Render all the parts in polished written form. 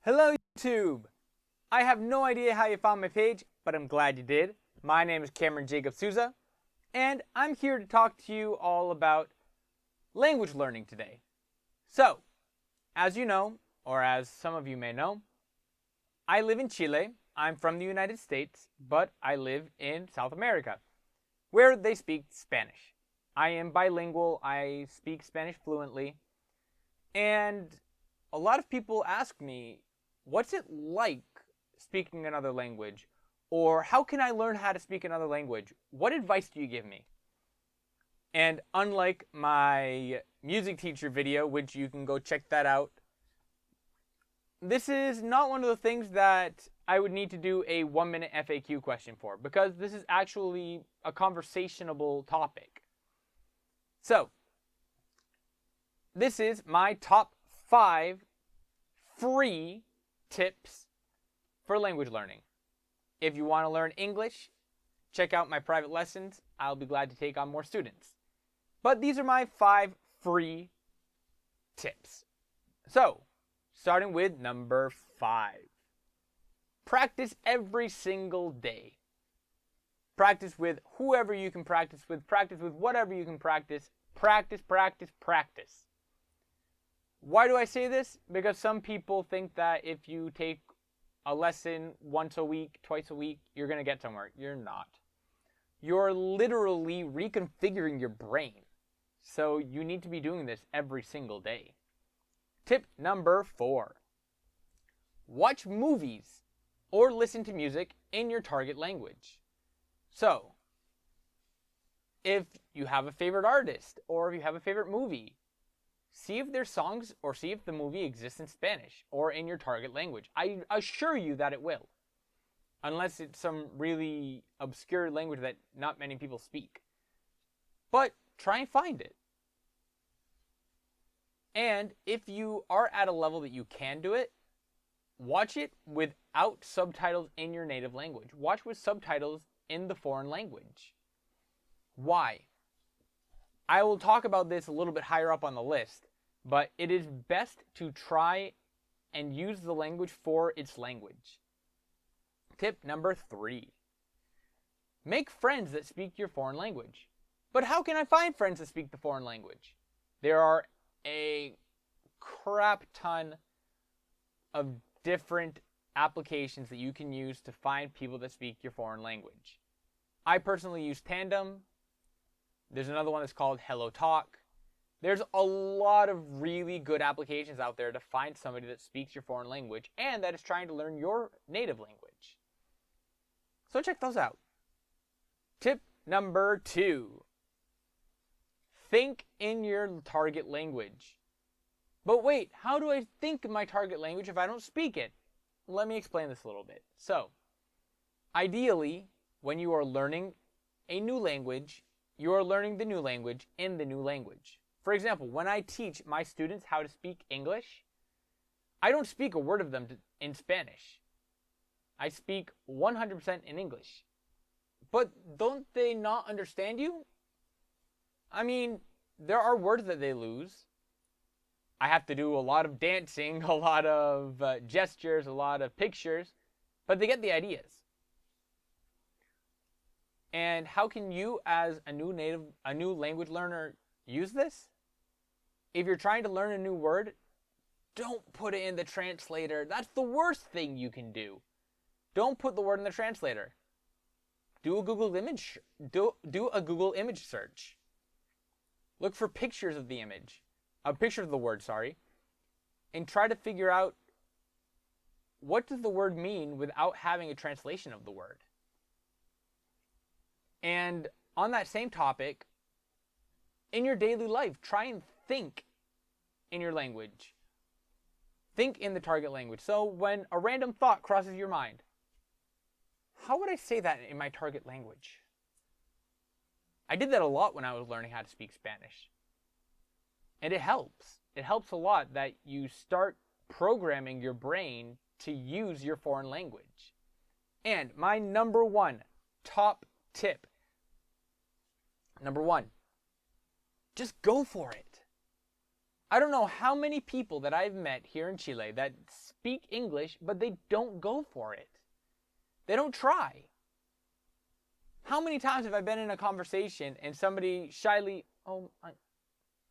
Hello YouTube! I have no idea how you found my page, but I'm glad you did. My name is Cameron Jacob Souza, and I'm here to talk to you all about language learning today. So, as you know, or as some of you may know, I live in Chile. I'm from the United States, but I live in South America, where they speak Spanish. I am bilingual, I speak Spanish fluently, and a lot of people ask me, what's it like speaking another language? Or how can I learn how to speak another language? What advice do you give me? And unlike my music teacher video, which you can go check that out, this is not one of the things that I would need to do a 1-minute FAQ question for, because this is actually a conversationable topic. So, this is my top 5 free tips for language learning. If you want to learn English, check out my private lessons. I'll be glad to take on more students. But these are my 5 free tips. So, starting with number 5. Practice every single day. Practice with whoever you can practice with whatever you can practice. Practice, practice, practice. Why do I say this? Because some people think that if you take a lesson once a week, twice a week, you're going to get somewhere. You're not. You're literally reconfiguring your brain. So you need to be doing this every single day. Tip number 4. Watch movies or listen to music in your target language. So, if you have a favorite artist or if you have a favorite movie, see if their songs or see if the movie exists in Spanish or in your target language. I assure you that it will. Unless it's some really obscure language that not many people speak. But try and find it. And if you are at a level that you can do it, watch it without subtitles in your native language. Watch with subtitles in the foreign language. Why? I will talk about this a little bit higher up on the list, but it is best to try and use the language for its language. Tip number 3. Make friends that speak your foreign language. But how can I find friends that speak the foreign language? There are a crap ton of different applications that you can use to find people that speak your foreign language. I personally use Tandem. There's another one that's called Hello Talk. There's a lot of really good applications out there to find somebody that speaks your foreign language and that is trying to learn your native language. So check those out. Tip number 2. Think in your target language. But wait, how do I think in my target language if I don't speak it? Let me explain this a little bit. So, ideally, when you are learning a new language, you are learning the new language in the new language. For example, when I teach my students how to speak English, I don't speak a word of them in Spanish. I speak 100% in English. But don't they not understand you? I mean, there are words that they lose. I have to do a lot of dancing, a lot of gestures, a lot of pictures, but they get the ideas. And how can you, as a new language learner, use this? If you're trying to learn a new word, don't put it in the translator. That's the worst thing you can do. Don't put the word in the translator. Do a Google image. Do a Google image search. Look for pictures of the image, a picture of the word, and try to figure out what does the word mean without having a translation of the word. And on that same topic, in your daily life, try and think in your language. Think in the target language. So when a random thought crosses your mind, how would I say that in my target language? I did that a lot when I was learning how to speak Spanish. And it helps. It helps a lot that you start programming your brain to use your foreign language. And my number 1 top tip. Number 1, just go for it. I don't know how many people that I've met here in Chile that speak English, but they don't go for it. They don't try. How many times have I been in a conversation and somebody shyly, oh,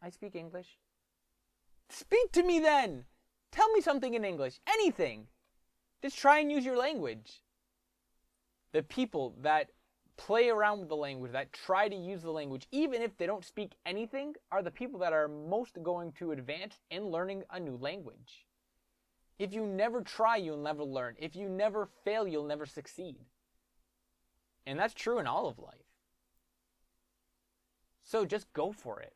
I speak English? Speak to me then! Tell me something in English. Anything. Just try and use your language. The people that play around with the language, that try to use the language, even if they don't speak anything, are the people that are most going to advance in learning a new language. If you never try, you'll never learn. If you never fail, you'll never succeed. And that's true in all of life. So just go for it.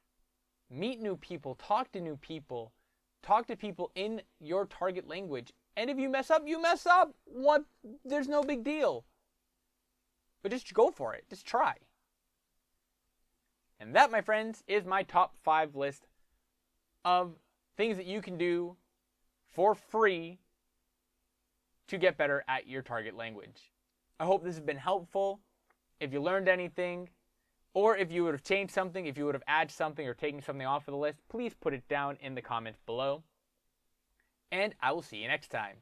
Meet new people, talk to new people, talk to people in your target language. And if you mess up, you mess up. What? There's no big deal. But just go for it. Just try. And that, my friends, is my top 5 list of things that you can do for free to get better at your target language. I hope this has been helpful. If you learned anything, or if you would have changed something, if you would have added something or taken something off of the list, please put it down in the comments below. And I will see you next time.